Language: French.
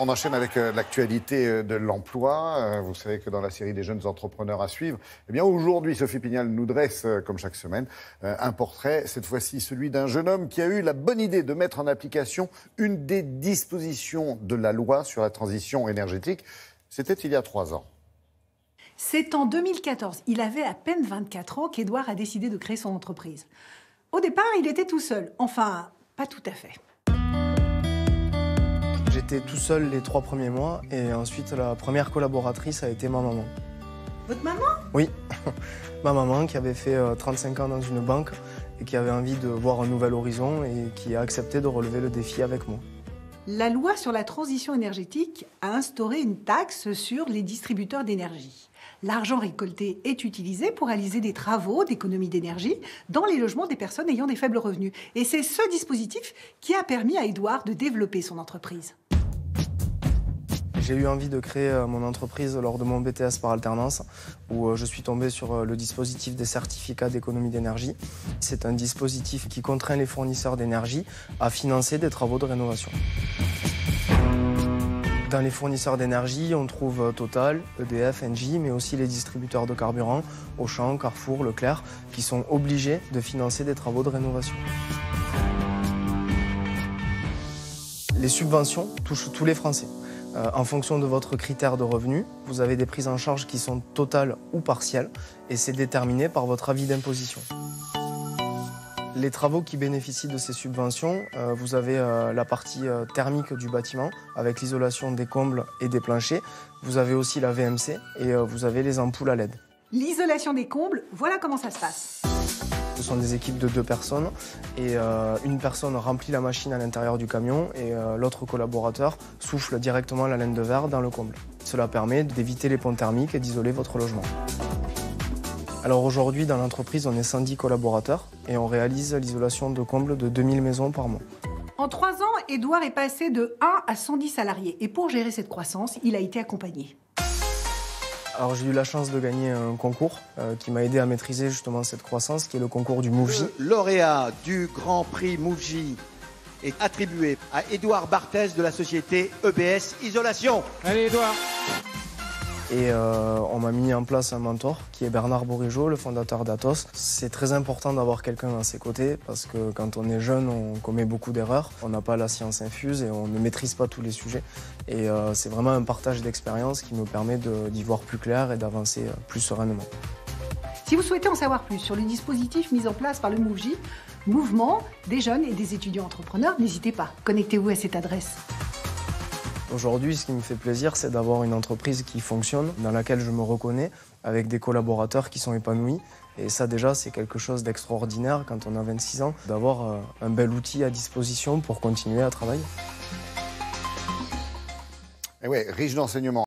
On enchaîne avec l'actualité de l'emploi. Vous savez que dans la série des jeunes entrepreneurs à suivre, eh bien aujourd'hui, Sophie Pignal nous dresse, comme chaque semaine, un portrait, cette fois-ci celui d'un jeune homme qui a eu la bonne idée de mettre en application une des dispositions de la loi sur la transition énergétique. C'était il y a 3 ans. C'est en 2014, il avait à peine 24 ans, qu'Édouard a décidé de créer son entreprise. Au départ, il était tout seul. Enfin, pas tout à fait. J'étais tout seul les 3 premiers mois et ensuite la première collaboratrice a été ma maman. Votre maman? Oui, ma maman qui avait fait 35 ans dans une banque et qui avait envie de voir un nouvel horizon et qui a accepté de relever le défi avec moi. La loi sur la transition énergétique a instauré une taxe sur les distributeurs d'énergie. L'argent récolté est utilisé pour réaliser des travaux d'économie d'énergie dans les logements des personnes ayant des faibles revenus. Et c'est ce dispositif qui a permis à Édouard de développer son entreprise. J'ai eu envie de créer mon entreprise lors de mon BTS par alternance où je suis tombé sur le dispositif des certificats d'économie d'énergie. C'est un dispositif qui contraint les fournisseurs d'énergie à financer des travaux de rénovation. Dans les fournisseurs d'énergie, on trouve Total, EDF, Engie, mais aussi les distributeurs de carburant, Auchan, Carrefour, Leclerc, qui sont obligés de financer des travaux de rénovation. Les subventions touchent tous les Français. En fonction de votre critère de revenu, vous avez des prises en charge qui sont totales ou partielles, et c'est déterminé par votre avis d'imposition. Les travaux qui bénéficient de ces subventions, vous avez la partie thermique du bâtiment avec l'isolation des combles et des planchers. Vous avez aussi la VMC et vous avez les ampoules à LED. L'isolation des combles, voilà comment ça se passe. Ce sont des équipes de 2 personnes et une personne remplit la machine à l'intérieur du camion et l'autre collaborateur souffle directement la laine de verre dans le comble. Cela permet d'éviter les ponts thermiques et d'isoler votre logement. Alors aujourd'hui, dans l'entreprise, on est 110 collaborateurs et on réalise l'isolation de combles de 2000 maisons par mois. En 3 ans, Édouard est passé de 1 à 110 salariés. Et pour gérer cette croissance, il a été accompagné. Alors j'ai eu la chance de gagner un concours qui m'a aidé à maîtriser justement cette croissance, qui est le concours du MOVJ. Le lauréat du Grand Prix MOVJ est attribué à Édouard Barthès de la société EBS Isolation. Allez Édouard. Et on m'a mis en place un mentor qui est Bernard Bourigeaud, le fondateur d'Atos. C'est très important d'avoir quelqu'un à ses côtés parce que quand on est jeune, on commet beaucoup d'erreurs. On n'a pas la science infuse et on ne maîtrise pas tous les sujets. Et c'est vraiment un partage d'expérience qui me permet d'y voir plus clair et d'avancer plus sereinement. Si vous souhaitez en savoir plus sur le dispositif mis en place par le MOVJ, Mouvement des jeunes et des étudiants entrepreneurs, n'hésitez pas, connectez-vous à cette adresse. Aujourd'hui, ce qui me fait plaisir, c'est d'avoir une entreprise qui fonctionne, dans laquelle je me reconnais, avec des collaborateurs qui sont épanouis. Et ça, déjà, c'est quelque chose d'extraordinaire quand on a 26 ans, d'avoir un bel outil à disposition pour continuer à travailler. Et ouais, riche d'enseignements.